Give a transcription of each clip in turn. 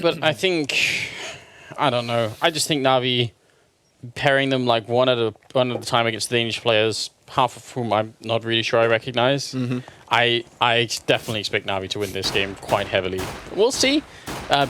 but I think... I don't know. I just think NaVi pairing them like one at a time against the Danish players, half of whom I'm not really sure I recognize. I definitely expect NaVi to win this game quite heavily. We'll see.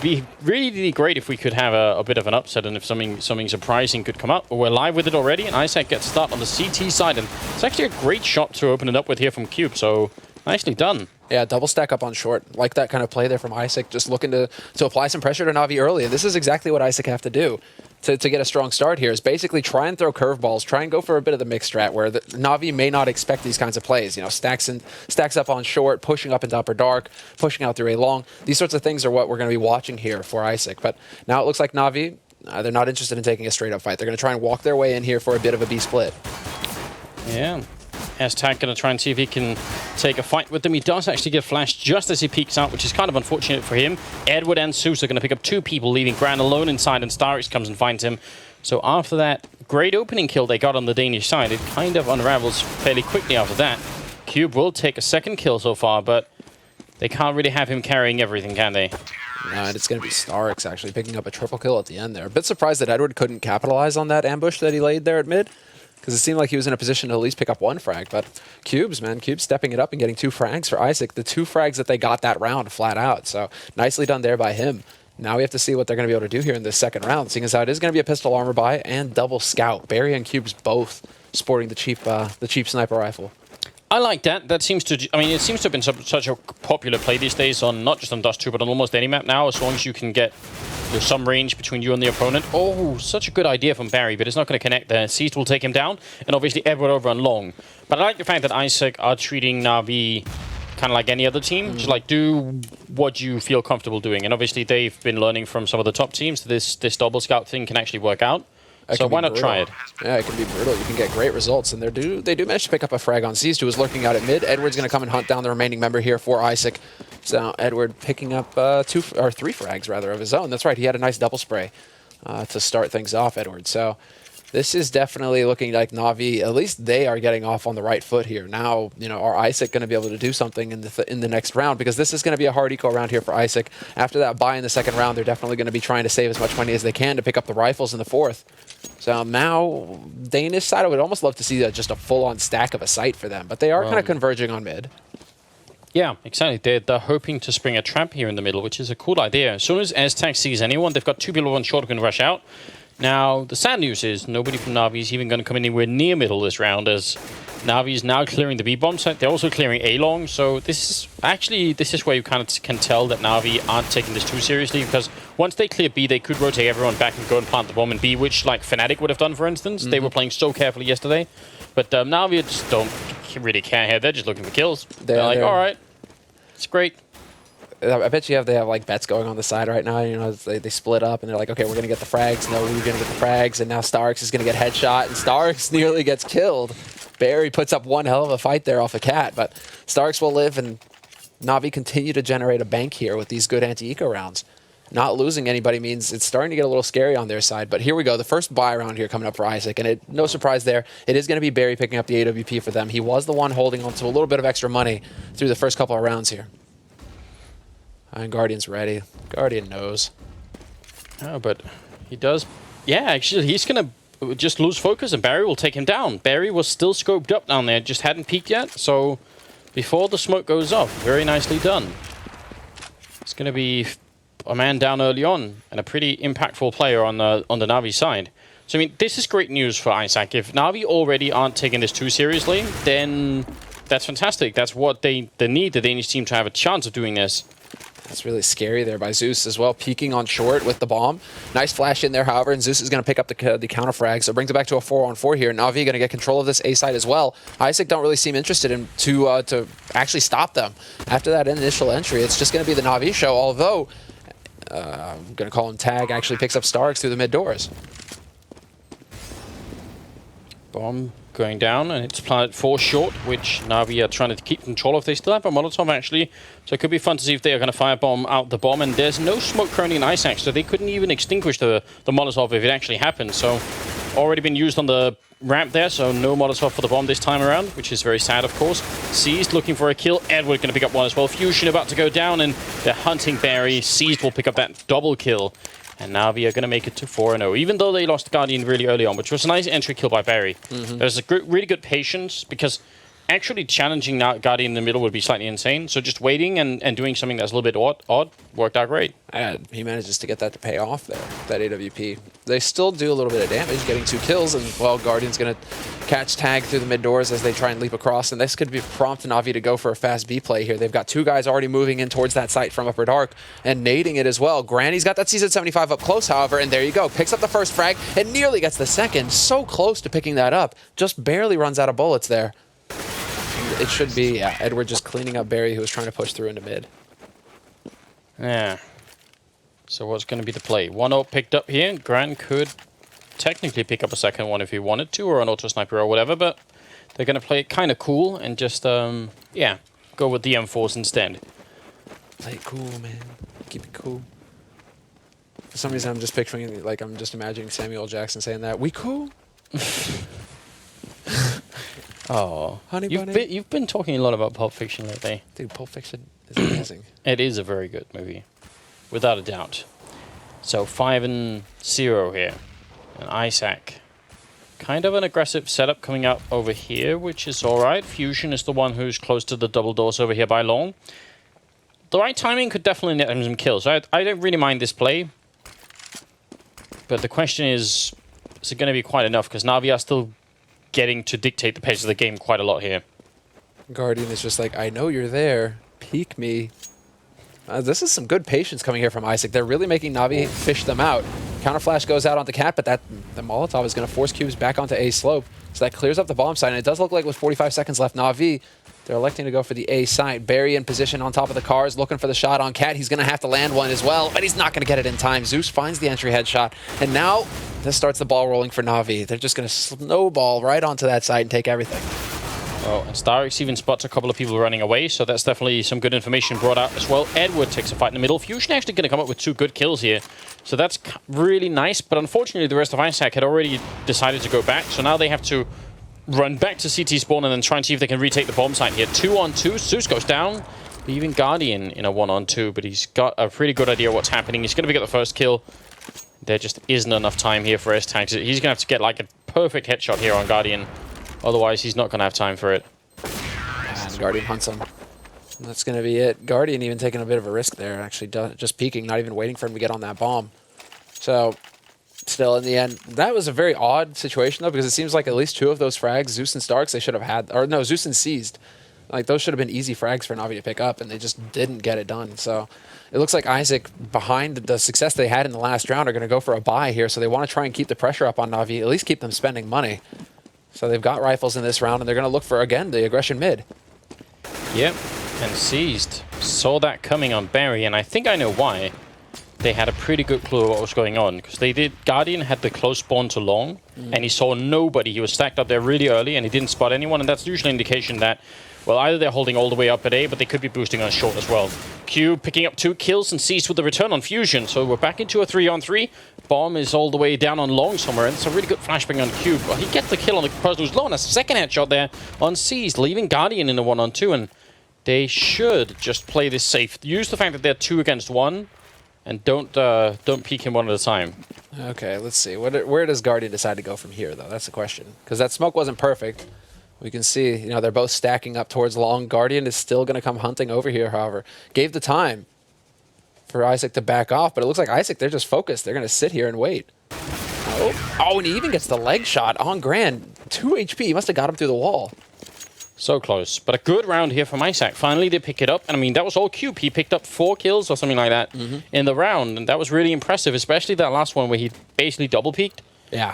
Be really great if we could have a bit of an upset and if something surprising could come up. We're live with it already, and Isaak gets start on the CT side, and it's actually a great shot to open it up with here from Cube. So nicely done. Yeah, double stack up on short. Like that kind of play there from Isaak, just looking to apply some pressure to NaVi early. And this is exactly what Isaak have to do to get a strong start here, is basically try and throw curveballs, try and go for a bit of the mixed strat where the NaVi may not expect these kinds of plays. You know, stacks up on short, pushing up into upper dark, pushing out through a long. These sorts of things are what we're going to be watching here for Isaak. But now it looks like NaVi, they're not interested in taking a straight up fight. They're going to try and walk their way in here for a bit of a B split. Yeah. Isaak going to try and see if he can take a fight with them. He does actually get flashed just as he peeks out, which is kind of unfortunate for him. Edward and Zeus are going to pick up two people, leaving Gran alone inside, and Starix comes and finds him. So after that great opening kill they got on the Danish side, it kind of unravels fairly quickly after that. Cube will take a second kill so far, but they can't really have him carrying everything, can they? No, and it's going to be Starix actually picking up a triple kill at the end there. A bit surprised that Edward couldn't capitalize on that ambush that he laid there at mid, because it seemed like he was in a position to at least pick up one frag. But Cubes stepping it up and getting 2 frags for Isaak. The 2 frags that they got that round flat out. So nicely done there by him. Now we have to see what they're going to be able to do here in this second round, seeing as how it is going to be a pistol armor buy and double scout. Barry and Cubes both sporting the cheap sniper rifle. I like that. That seems to... I mean, it seems to have been such a popular play these days on not just on Dust 2, but on almost any map now, as long as you can get some range between you and the opponent. Oh, such a good idea from Barry, but it's not going to connect there. Seized will take him down, and obviously Edward over on long. But I like the fact that Isaak are treating NaVi kind of like any other team. Just like, do what you feel comfortable doing. And obviously they've been learning from some of the top teams that this double scout thing can actually work out. So why not try it? Yeah, it can be brutal. You can get great results, and they do manage to pick up a frag on Seized, who was lurking out at mid. Edward's going to come and hunt down the remaining member here for Isaak. So Edward picking up 3 frags rather of his own. That's right. He had a nice double spray to start things off, Edward. So this is definitely looking like NaVi, at least they are getting off on the right foot here. Now, you know, are Isaak going to be able to do something in the next round? Because this is going to be a hard eco round here for Isaak. After that buy in the second round, they're definitely going to be trying to save as much money as they can to pick up the rifles in the fourth. So now, Danish side, I would almost love to see just a full-on stack of a sight for them. But they are kind of converging on mid. Yeah, exactly. They're hoping to spring a trap here in the middle, which is a cool idea. As soon as Aztec sees anyone, they've got 2 people on short who can rush out. Now, the sad news is nobody from NaVi is even going to come anywhere near middle this round, as NaVi is now clearing the B-bomb site. They're also clearing A-long, so this is where you kind of can tell that NaVi aren't taking this too seriously, because once they clear B, they could rotate everyone back and go and plant the bomb in B, which, like, Fnatic would have done, for instance. They were playing so carefully yesterday. But NaVi just don't really care here. They're just looking for kills. They're like, all right, it's great. I bet they have like bets going on the side right now. You know, they split up and they're like, okay, we're gonna get the frags. No, we're gonna get the frags, and now Starix is gonna get headshot, and Starix nearly gets killed. Barry puts up one hell of a fight there off a cat, but Starix will live, and NaVi continue to generate a bank here with these good anti-eco rounds. Not losing anybody means it's starting to get a little scary on their side. But here we go, the first buy round here coming up for Isaak, and no surprise there, it is going to be Barry picking up the AWP for them. He was the one holding on to a little bit of extra money through the first couple of rounds here. And Guardian's ready. Guardian knows. Oh, but he does. Yeah, actually, he's going to just lose focus, and Barry will take him down. Barry was still scoped up down there, just hadn't peeked yet. So before the smoke goes off, very nicely done. It's going to be a man down early on, and a pretty impactful player on the NaVi side. So, I mean, this is great news for Isaak. If NaVi already aren't taking this too seriously, then that's fantastic. That's what they need, the Danish team, to have a chance of doing this. That's really scary there by Zeus as well, peeking on short with the bomb. Nice flash in there, however, and Zeus is going to pick up the counter frag, so it brings it back to a 4-on-4 here. NaVi going to get control of this A side as well. Isaak don't really seem interested in to actually stop them. After that initial entry, it's just going to be the NaVi show, although I'm going to call him Tag, actually picks up Starix through the mid doors. Bomb going down, and it's planted 4 short, which NaVi are trying to keep control of. They still have a Molotov, actually, so it could be fun to see if they are going to fire bomb out the bomb. And there's no smoke currently in Isaak, so they couldn't even extinguish the Molotov if it actually happened. So already been used on the ramp there, so no Molotov for the bomb this time around, which is very sad, of course. Seized looking for a kill. Edward going to pick up one as well. Fusion about to go down, and they're hunting Barry. Seized will pick up that double kill. And NaVi are going to make it to 4-0, even though they lost Guardian really early on, which was a nice entry kill by Barry. There's a really good patience, because actually challenging Guardian in the middle would be slightly insane. So just waiting and doing something that's a little bit odd worked out great. He manages to get that to pay off there, that AWP. They still do a little bit of damage, getting 2 kills, and, well, Guardian's going to catch tag through the mid doors as they try and leap across, and this could be prompt NaVi to go for a fast B play here. They've got 2 guys already moving in towards that site from Upper Dark and nading it as well. Granny's got that CZ75 up close, however, and there you go. Picks up the first frag and nearly gets the second. So close to picking that up. Just barely runs out of bullets there. It should be, yeah, Edward just cleaning up Barry, who was trying to push through into mid. Yeah. So what's going to be the play? 1-0 picked up here. Gran could technically pick up a second one if he wanted to, or an auto sniper or whatever, but they're going to play it kind of cool and just, yeah, go with the M4s instead. Play it cool, man. Keep it cool. For some reason, I'm just picturing, like, I'm just imagining Samuel L. Jackson saying that. We cool? Oh, Honey bunny. You've been talking a lot about Pulp Fiction lately. Dude, Pulp Fiction is amazing. It is a very good movie, without a doubt. So 5-0 here, and Isaak. Kind of an aggressive setup coming out over here, which is all right. Fusion is the one who's close to the double doors over here by long. The right timing could definitely net him some kills. I don't really mind this play, but the question is it going to be quite enough? Because NaVi are still getting to dictate the pace of the game quite a lot here. Guardian is just like, I know you're there. Peek me. This is some good patience coming here from Isaak. They're really making NaVi fish them out. Counterflash goes out onto Cat, but the Molotov is going to force Cubes back onto A slope. So that clears up the bomb site, and it does look like with 45 seconds left, NaVi, they're electing to go for the A site. Barry in position on top of the cars, looking for the shot on Cat. He's going to have to land one as well, but he's not going to get it in time. Zeus finds the entry headshot, and now this starts the ball rolling for NaVi. They're just going to snowball right onto that site and take everything. Oh, and Starix even spots a couple of people running away, so that's definitely some good information brought out as well. Edward takes a fight in the middle. Fusion actually going to come up with 2 good kills here, so that's really nice, but unfortunately the rest of Isaak had already decided to go back, so now they have to run back to CT spawn and then try and see if they can retake the bomb site here. 2-on-2, Zeus goes down, leaving Guardian in a 1-on-2, but he's got a pretty good idea what's happening. He's going to pick up the first kill. There just isn't enough time here for S-Tags. He's going to have to get like a perfect headshot here on Guardian. Otherwise, he's not going to have time for it. And Guardian hunts him. And that's going to be it. Guardian even taking a bit of a risk there, actually just peeking, not even waiting for him to get on that bomb. So, still, in the end, that was a very odd situation, though, because it seems like at least 2 of those frags, Zeus and Starks, they should have had, or no, Zeus and Seized. Like, those should have been easy frags for NaVi to pick up, and they just didn't get it done. So, it looks like Isaak, behind the success they had in the last round, are going to go for a buy here. So, they want to try and keep the pressure up on NaVi, at least keep them spending money. So, they've got rifles in this round, and they're going to look for, again, the aggression mid. Yep, and Seized saw that coming on Barry, and I think I know why. They had a pretty good clue of what was going on, because they did. Guardian had the close spawn to long, and he saw nobody. He was stacked up there really early, and he didn't spot anyone, and that's usually an indication that, well, either they're holding all the way up at A, but they could be boosting on short as well. Q picking up 2 kills and Seized with the return on Fusion, so we're back into a 3-on-3. Bomb is all the way down on long somewhere, and it's a really good flashbang on Cube. Well, he gets the kill on the person who's low, and a second headshot there on Seized, leaving Guardian in a 1-on-2, and they should just play this safe. Use the fact that they're 2 against 1, and don't peek him one at a time. Okay, let's see. Where does Guardian decide to go from here, though? That's the question. Because that smoke wasn't perfect. We can see, you know, they're both stacking up towards long. Guardian is still going to come hunting over here, however. Gave the time for Isaak to back off, but it looks like Isaak, they're just focused. They're going to sit here and wait. Oh, and he even gets the leg shot on Grand. 2 HP. He must have got him through the wall. So close. But a good round here from Isaak. Finally, they pick it up. And I mean, that was all Cube. He picked up 4 kills or something like that in the round. And that was really impressive, especially that last one where he basically double-peaked. Yeah.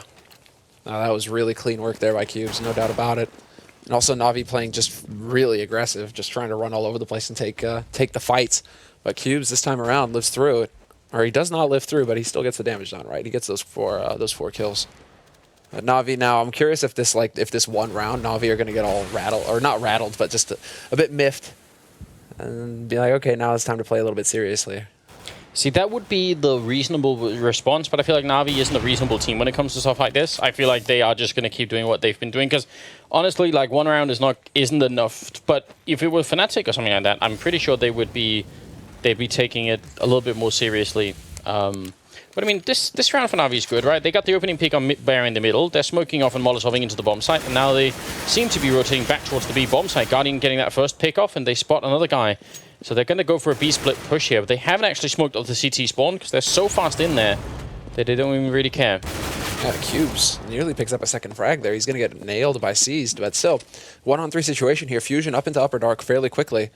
No, that was really clean work there by Cubes, no doubt about it. And also NaVi playing just really aggressive, just trying to run all over the place and take the fights. But Cubes this time around lives through it. Or he does not live through, but he still gets the damage done, right? He gets those 4 kills. NaVi now, I'm curious if this one round NaVi are going to get all rattled, or not rattled, but just a bit miffed, and be like, okay, now it's time to play a little bit seriously. See, that would be the reasonable response, but I feel like NaVi isn't a reasonable team when it comes to stuff like this. I feel like they are just going to keep doing what they've been doing, because honestly, like, one round isn't enough. But if it were Fnatic or something like that, I'm pretty sure they'd be taking it a little bit more seriously. But I mean, this round for NaVi is good, right? They got the opening pick on Bear in the middle. They're smoking off and Molotoving into the bomb site, and now they seem to be rotating back towards the B bomb site. Guardian getting that first pick off, and they spot another guy. So they're going to go for a B split push here, but they haven't actually smoked off the CT spawn because they're so fast in there that they don't even really care. Yeah, Cubes nearly picks up a second frag there. He's going to get nailed by Seized, but still, 1-on-3 situation here. Fusion up into Upper Dark fairly quickly.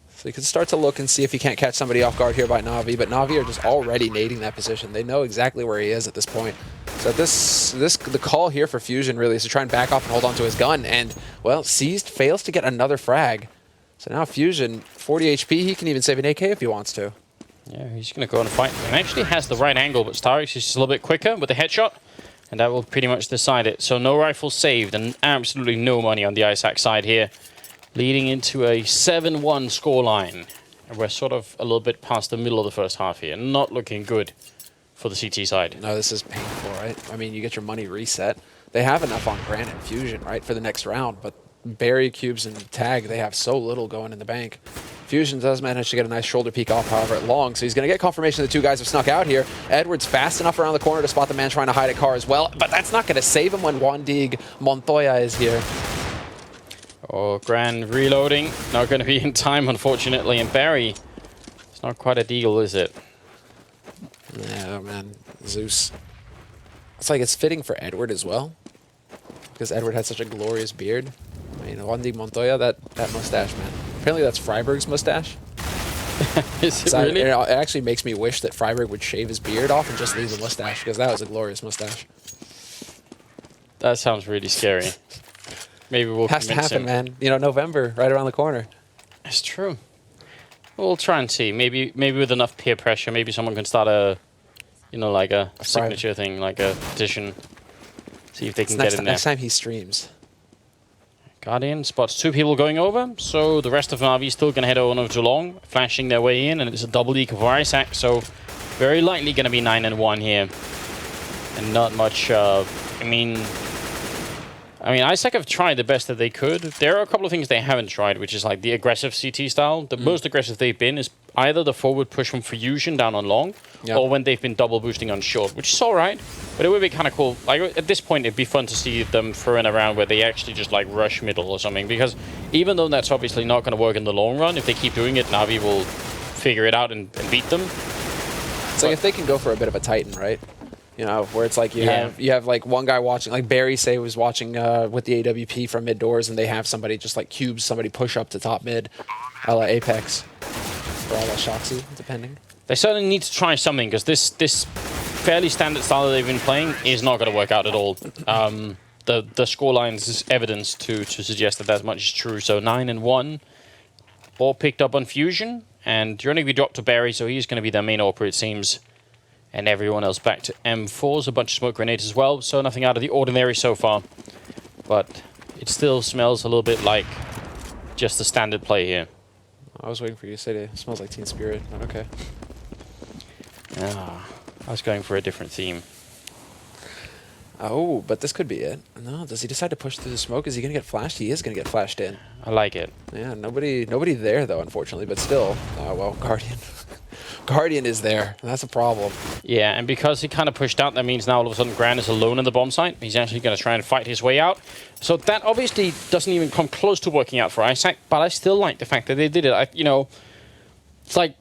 So he can start to look and see if he can't catch somebody off guard here by NaVi, but NaVi are just already nading that position. They know exactly where he is at this point. So the call here for Fusion really is to try and back off and hold on to his gun, and, well, Seized fails to get another frag. So now Fusion, 40 HP, he can even save an AK if he wants to. Yeah, he's going to go and fight. And actually has the right angle, but Starix is just a little bit quicker with the headshot, and that will pretty much decide it. So no rifle saved, and absolutely no money on the Isaak side here, leading into a 7-1 scoreline. And we're sort of a little bit past the middle of the first half here. Not looking good for the CT side. No, this is painful, right? I mean, you get your money reset. They have enough on Granite and Fusion, right, for the next round, but Barry, Cubes, and Tag, they have so little going in the bank. Fusion does manage to get a nice shoulder peek off, however, at long, so he's going to get confirmation the two guys have snuck out here. Edwards fast enough around the corner to spot the man trying to hide at car as well, but that's not going to save him when Wandig Montoya is here. Oh, Gran reloading. Not going to be in time, unfortunately, and Barry, it's not quite a deal, is it? Yeah, man. Zeus. It's like it's fitting for Edward as well, because Edward had such a glorious beard. I mean, Wandig Montoya, that mustache, man. Apparently that's Freiberg's mustache. Is it really? It actually makes me wish that Freiberg would shave his beard off and just leave the mustache, because that was a glorious mustache. That sounds really scary. Maybe we'll Has to convince happen, him. man. You know, November, right around the corner. It's true. We'll try and see. Maybe with enough peer pressure, maybe someone can start a, you know, like a signature thing, like a petition. See if they can get in there. Next time he streams. Guardian spots two people going over, so the rest of NaVi is still going to head on over to long, flashing their way in, and it's a double leak for Isaak, so very likely going to be 9-1 here. And not much, I mean, Isaak have tried the best that they could. There are a couple of things they haven't tried, which is like the aggressive CT style. The most aggressive they've been is either the forward push from Fusion down on long, or when they've been double boosting on short, which is alright, but it would be kind of cool. Like, at this point, it'd be fun to see them throw in a round where they actually just like rush middle or something, because even though that's obviously not going to work in the long run, if they keep doing it, NaVi will figure it out and beat them. It's like if they can go for a bit of a Titan, right? You know, where it's like you have like one guy watching, like Barry, say, was watching with the AWP from mid doors, and they have somebody just like Cubes, somebody push up to top mid, a la Apex, or a la Shoxy, depending. They certainly need to try something, because this fairly standard style that they've been playing is not going to work out at all. The scorelines is evidence to suggest that much is true. So 9-1, all picked up on Fusion, and you're only going to be dropped to Barry, so he's going to be their main AWPer, it seems. And everyone else back to M4s, a bunch of smoke grenades as well, so nothing out of the ordinary so far. But it still smells a little bit like just the standard play here. I was waiting for you to say it smells like Teen Spirit, but okay. I was going for a different theme. Oh, but this could be it. No, does he decide to push through the smoke? Is he going to get flashed? He is going to get flashed in. I like it. Yeah, nobody there, though, unfortunately, but still. Well, Guardian. Guardian is there. That's a problem. Yeah, and because he kind of pushed out, that means now all of a sudden Gran is alone in the bomb site. He's actually going to try and fight his way out. So that obviously doesn't even come close to working out for Isaak, but I still like the fact that they did it. You know, it's like,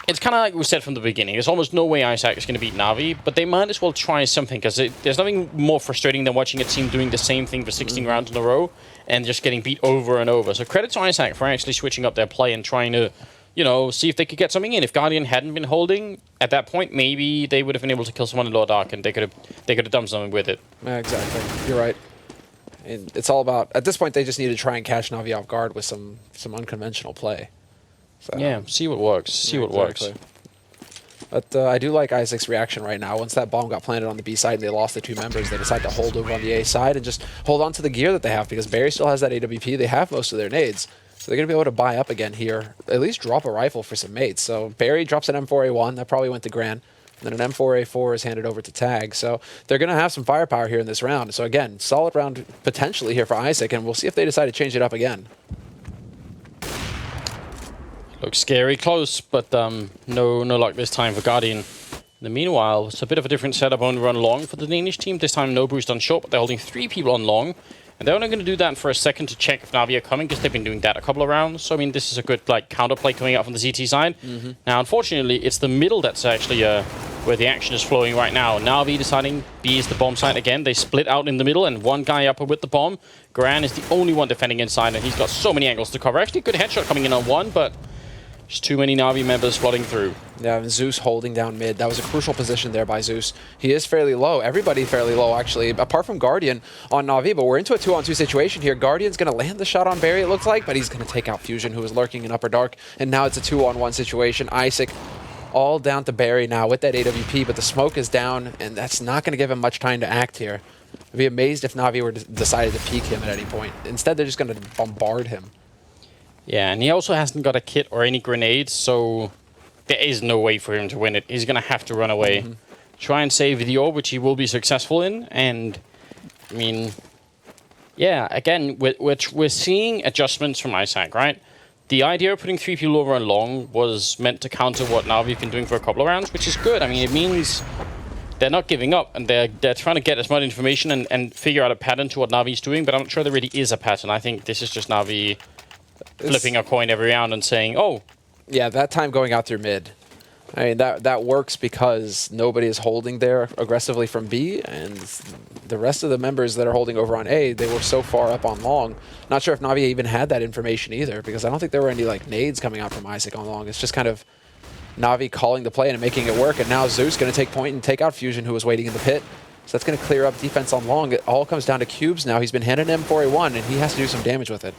it's kind of like we said from the beginning. There's almost no way Isaak is going to beat NaVi, but they might as well try something, because there's nothing more frustrating than watching a team doing the same thing for 16 rounds in a row and just getting beat over and over. So credit to Isaak for actually switching up their play and trying to, you know, see if they could get something in. If Guardian hadn't been holding at that point, maybe they would have been able to kill someone in Lower Dark, and they could have done something with it. Yeah, exactly. You're right. And it's all about, at this point, they just need to try and catch NaVi off guard with some unconventional play. So, yeah, see what works. See what works. But I do like Isaac's reaction right now. Once that bomb got planted on the B side and they lost the two members, they decided to hold over on the A side and just hold on to the gear that they have, because Barry still has that AWP. They have most of their nades. So they're going to be able to buy up again here, at least drop a rifle for some mates. So Barry drops an M4A1, that probably went to Gran. And then an M4A4 is handed over to Tag. So they're going to have some firepower here in this round. So again, solid round potentially here for Isaak, and we'll see if they decide to change it up again. Looks scary close, but no luck this time for Guardian. In the meanwhile, it's a bit of a different setup on run long for the Danish team. This time no boost on short, but they're holding 3 people on long. And they're only going to do that for a second to check if NaVi are coming, because they've been doing that a couple of rounds. So, I mean, this is a good like counterplay coming out from the ZT side. Now, unfortunately, it's the middle that's actually where the action is flowing right now. NaVi deciding B is the bomb site again. They split out in the middle, and one guy up with the bomb. Gran is the only one defending inside, and he's got so many angles to cover. Actually, good headshot coming in on one, but just too many NaVi members flooding through. Yeah, and Zeus holding down mid. That was a crucial position there by Zeus. He is fairly low. Everybody fairly low, actually, apart from Guardian on NaVi. But we're into a 2-on-2 situation here. Guardian's going to land the shot on Barry, it looks like, but he's going to take out Fusion, who is lurking in Upper Dark. And now it's a 2-on-1 situation. Isaak all down to Barry now with that AWP, but the smoke is down, and that's not going to give him much time to act here. I'd be amazed if NaVi were decided to peek him at any point. Instead, they're just going to bombard him. Yeah, and he also hasn't got a kit or any grenades, so there is no way for him to win it. He's going to have to run away. Try and save the orb, which he will be successful in. And, I mean, yeah, again, we're seeing adjustments from Isaak, right? The idea of putting 3 people over on long was meant to counter what NaVi have been doing for a couple of rounds, which is good. I mean, it means they're not giving up, and they're trying to get as much information and figure out a pattern to what NaVi's doing, but I'm not sure there really is a pattern. I think this is just NaVi flipping a coin every round and saying, oh. Yeah, that time going out through mid. I mean, that works because nobody is holding there aggressively from B, and the rest of the members that are holding over on A, they were so far up on long. Not sure if NaVi even had that information either, because I don't think there were any like nades coming out from Isaak on long. It's just kind of NaVi calling the play and making it work, and now Zeus going to take point and take out Fusion, who was waiting in the pit. So that's going to clear up defense on long. It all comes down to Cubes now. He's been handed an M4A1, and he has to do some damage with it.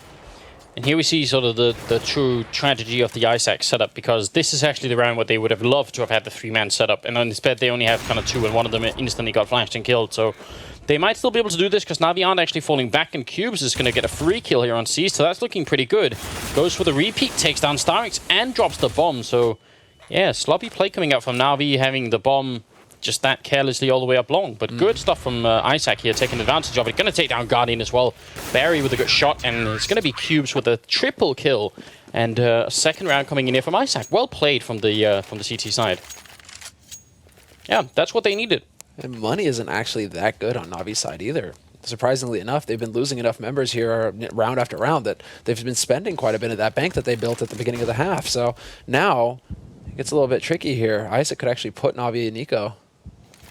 And here we see sort of the true tragedy of the Isaak setup, because this is actually the round where they would have loved to have had the 3-man setup, and instead they only have kind of 2, and one of them instantly got flashed and killed. So they might still be able to do this, because NaVi aren't actually falling back, and Cubes is going to get a free kill here on C's, so that's looking pretty good. Goes for the repeat, takes down Starix, and drops the bomb. So yeah, sloppy play coming out from NaVi, having the bomb just that carelessly all the way up long. But good stuff from Isaak here, taking advantage of it. Going to take down Guardian as well. Barry with a good shot, and it's going to be Cubes with a triple kill. And a second round coming in here from Isaak. Well played from the CT side. Yeah, that's what they needed. And money isn't actually that good on NaVi's side either. Surprisingly enough, they've been losing enough members here round after round that they've been spending quite a bit of that bank that they built at the beginning of the half. So now it gets a little bit tricky here. Isaak could actually put NaVi and Nico.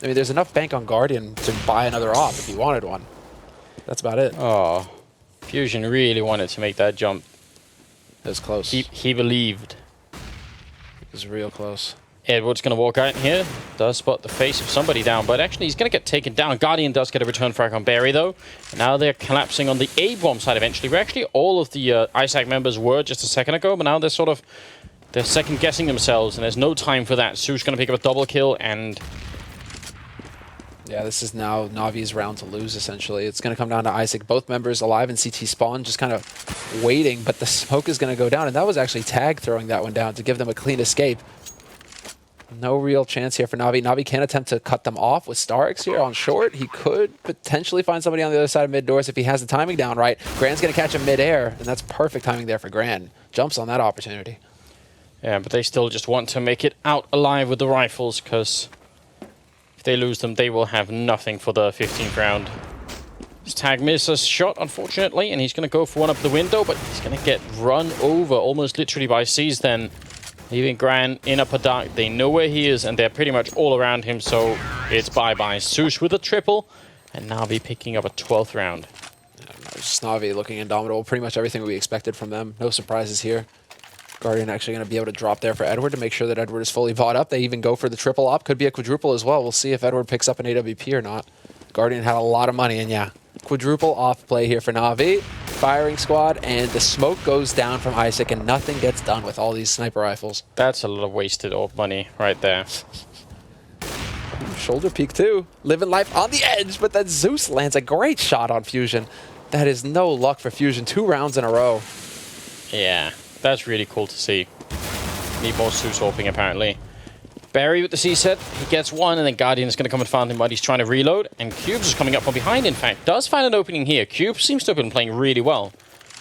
I mean, there's enough bank on Guardian to buy another op if he wanted one. That's about it. Oh, Fusion really wanted to make that jump. It was close. He believed. It was real close. Edward's going to walk out here. Does spot the face of somebody down, but actually he's going to get taken down. Guardian does get a return frag on Barry, though. And now they're collapsing on the A-bomb side eventually, where actually all of the Isaak members were just a second ago, but now they're second-guessing themselves, and there's no time for that. Su's going to pick up a double kill, and yeah, this is now NaVi's round to lose, essentially. It's going to come down to Isaak. Both members alive in CT spawn, just kind of waiting, but the smoke is going to go down. And that was actually Tag throwing that one down to give them a clean escape. No real chance here for NaVi. NaVi can attempt to cut them off with Starix here on short. He could potentially find somebody on the other side of mid doors if he has the timing down right. Gran's going to catch him mid-air, and that's perfect timing there for Gran. Jumps on that opportunity. yeah, but they still just want to make it out alive with the rifles, because if they lose them, they will have nothing for the 15th round. His Tag misses a shot, unfortunately, and he's going to go for one up the window, but he's going to get run over almost literally by C's then. Leaving Gran in Upper Dark. They know where he is, and they're pretty much all around him, so it's bye-bye. Sush with a triple, and NaVi picking up a 12th round. Just NaVi looking indomitable. Pretty much everything we expected from them. No surprises here. Guardian actually going to be able to drop there for Edward to make sure that Edward is fully bought up. They even go for the triple op. Could be a quadruple as well. We'll see if Edward picks up an AWP or not. Guardian had a lot of money, and yeah, quadruple off play here for NaVi. Firing squad, and the smoke goes down from Isaak, and nothing gets done with all these sniper rifles. That's a lot of wasted orb money right there. Shoulder peek too. Living life on the edge, but then Zeus lands a great shot on Fusion. That is no luck for Fusion. 2 rounds in a row. Yeah, that's really cool to see. Need more Zeus opening, apparently. Barry with the C set. He gets one, and then Guardian is going to come and find him, but he's trying to reload. And Cubes is coming up from behind, in fact. Does find an opening here. Cubes seems to have been playing really well.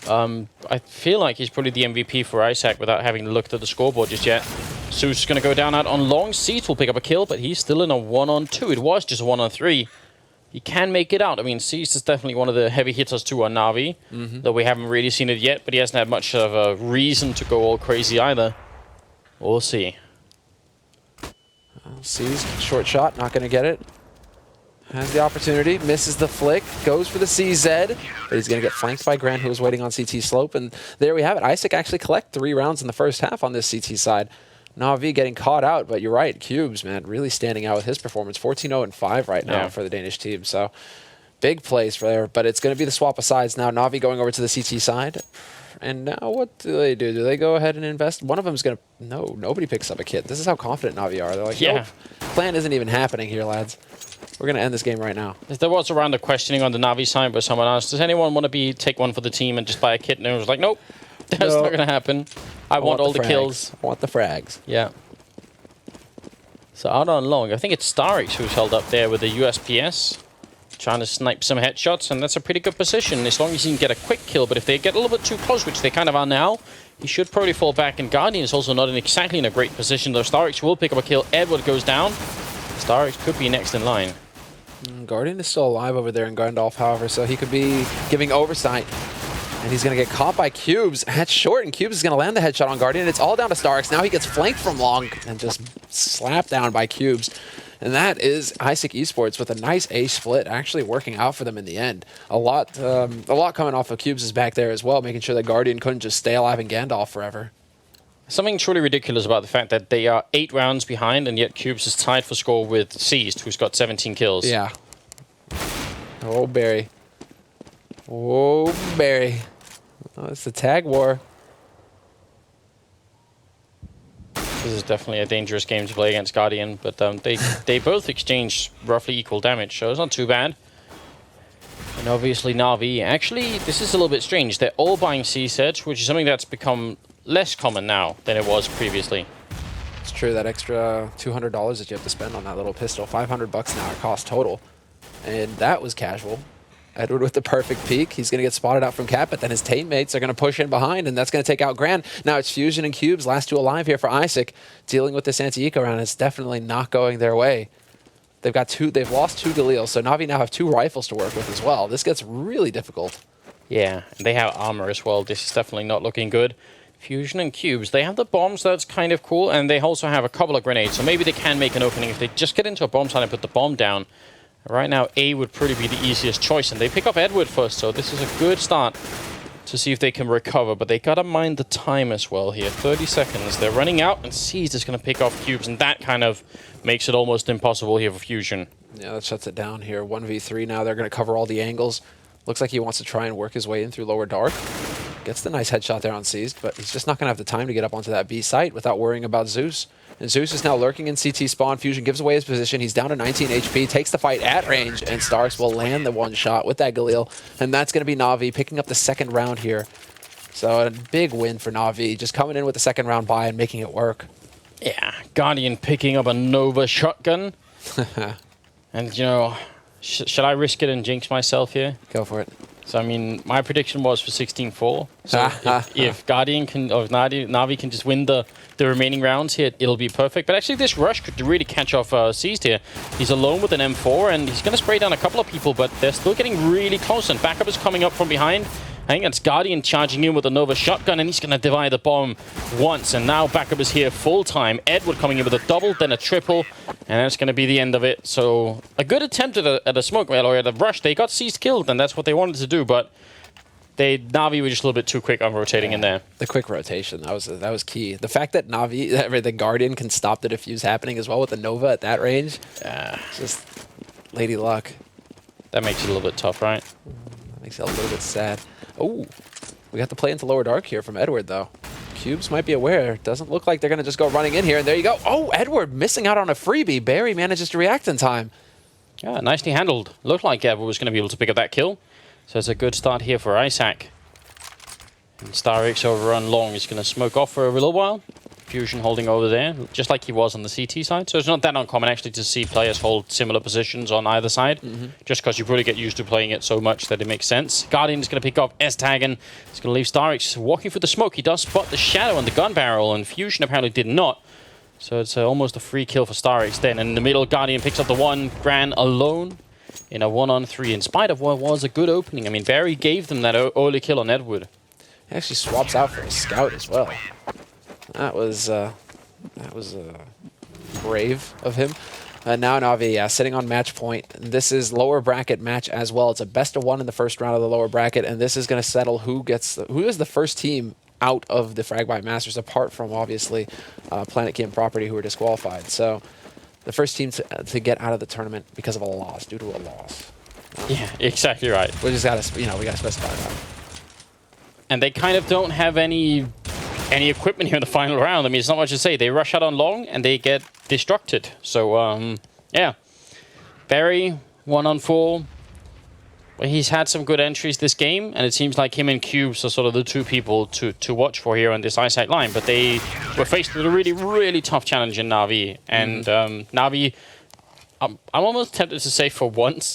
I feel like he's probably the MVP for Isaak without having looked at the scoreboard just yet. Zeus is going to go down out on long. Seeds will pick up a kill, but he's still in a 1-on-2. It was just a 1-on-3. He can make it out. I mean, Seeds is definitely one of the heavy hitters too on NaVi, though we haven't really seen it yet, but he hasn't had much of a reason to go all crazy either. We'll see. Sees short shot, not going to get it. Has the opportunity, misses the flick, goes for the CZ, but he's going to get flanked by Grant, who was waiting on CT slope, and there we have it. Isaak actually collect 3 rounds in the first half on this CT side. NaVi getting caught out, but you're right, Cubes, man, really standing out with his performance. 14-0-5 right now for the Danish team, so big plays for there, but it's going to be the swap of sides now. NaVi going over to the CT side. And now what do they do? Do they go ahead and invest? One of them's going to... No, nobody picks up a kit. This is how confident NaVi are. They're like, nope, plan isn't even happening here, lads. We're going to end this game right now. There was a round of questioning on the NaVi side where someone asked, does anyone want to take one for the team and just buy a kit? And it was like, nope, that's not going to happen. I want all the kills. I want the frags. Yeah. So out on long, I think it's Starix who's held up there with the USPS. Trying to snipe some headshots, and that's a pretty good position as long as he can get a quick kill. But if they get a little bit too close, which they kind of are now, he should probably fall back. And Guardian is also not exactly in a great position, though. Starix will pick up a kill. Edward goes down. Starix could be next in line. Guardian is still alive over there in Gandalf, however, so he could be giving oversight. And he's going to get caught by Cubes. That's short, and Cubes is going to land the headshot on Guardian. It's all down to Starix. Now he gets flanked from long and just slapped down by Cubes. And that is Isaak Esports with a nice A split actually working out for them in the end. A lot coming off of Cubes' back there as well, making sure that Guardian couldn't just stay alive in Gandalf forever. Something truly ridiculous about the fact that they are 8 rounds behind, and yet Cubes is tied for score with Seized, who's got 17 kills. Yeah. Oh, Barry. Oh, Barry. Oh, it's the tag war. This is definitely a dangerous game to play against Guardian, but they both exchange roughly equal damage, so it's not too bad. And obviously NaVi, actually, this is a little bit strange. They're all buying C-sets, which is something that's become less common now than it was previously. It's true, that extra $200 that you have to spend on that little pistol, 500 bucks now it costs total. And that was casual. Edward with the perfect peek. He's going to get spotted out from Cap, but then his teammates are going to push in behind, and that's going to take out Grand. Now it's Fusion and Cubes, last 2 alive here for Isaak, dealing with this anti-eco round. It's definitely not going their way. They've lost 2 Galil, so NaVi now have 2 rifles to work with as well. This gets really difficult. Yeah, and they have armor as well. This is definitely not looking good. Fusion and Cubes, they have the bombs, that's kind of cool, and they also have a couple of grenades, so maybe they can make an opening if they just get into a bomb site and put the bomb down. Right now, A would probably be the easiest choice, and they pick up Edward first, so this is a good start to see if they can recover, but they gotta mind the time as well here. 30 seconds, they're running out, and Seized is gonna pick off Cubes, and that kind of makes it almost impossible here for Fusion. Yeah, that shuts it down here. 1v3 now, they're gonna cover all the angles. Looks like he wants to try and work his way in through lower dark. Gets the nice headshot there on Seized, but he's just not gonna have the time to get up onto that B site without worrying about Zeus. And Zeus is now lurking in CT spawn. Fusion gives away his position. He's down to 19 HP, takes the fight at range, and Starks will land the 1 shot with that Galil. And that's going to be NaVi picking up the 2nd round here. So a big win for NaVi, just coming in with the 2nd round buy and making it work. Yeah, Guardian picking up a Nova shotgun. And, you know, should I risk it and jinx myself here? Go for it. So, I mean, my prediction was for 16-4. So if Guardian can, or NaVi can just win the remaining rounds here, it'll be perfect. But actually, this rush could really catch off Seized here. He's alone with an M4, and he's going to spray down a couple of people, but they're still getting really close, and backup is coming up from behind. I think it's Guardian charging in with a Nova shotgun, and he's going to divide the bomb once. And now backup is here full time. Edward coming in with a double, then a triple, and that's going to be the end of it. So a good attempt at a smoke well, or at a rush. They got Seized killed, and that's what they wanted to do, but NaVi were just a little bit too quick on rotating in there. The quick rotation, that was key. The fact that the Guardian can stop the defuse happening as well with the Nova at that range, just lady luck. That makes it a little bit tough, right? That makes it a little bit sad. Oh, we got to play into lower dark here from Edward, though. Cubes might be aware. Doesn't look like they're going to just go running in here, and there you go. Oh, Edward missing out on a freebie. Barry manages to react in time. Yeah, nicely handled. Looked like Edward was going to be able to pick up that kill. So it's a good start here for Isaak. And Starix over on long is going to smoke off for a little while. Fusion holding over there, just like he was on the CT side. So it's not that uncommon actually to see players hold similar positions on either side, just because you really get used to playing it so much that it makes sense. Guardian is going to pick up S-Tagging. He's going to leave Starix walking through the smoke. He does spot the shadow on the gun barrel, and Fusion apparently did not. So it's almost a free kill for Starix then. And in the middle, Guardian picks up the one. Gran alone in a 1-on-3, in spite of what was a good opening. I mean, Barry gave them that early kill on Edward. He actually swaps out for a scout as well. That was brave of him. Now NaVi sitting on match point. This is lower bracket match as well. It's a best of one in the first round of the lower bracket, and this is going to settle who is the first team out of the Fragbite Masters, apart from obviously Planet Key and Property, who were disqualified. So the first team to get out of the tournament because of a loss, due to a loss. Yeah, exactly right. We just got to, we got to specify that. And they kind of don't have any equipment here in the final round. I mean, it's not much to say. They rush out on long and they get destructed. So, yeah. Barry, 1-on-4. Well, he's had some good entries this game, and it seems like him and Cubes are sort of the two people to watch for here on this Isaak line. But they were faced with a really, really tough challenge in NaVi. And NaVi, I'm almost tempted to say for once,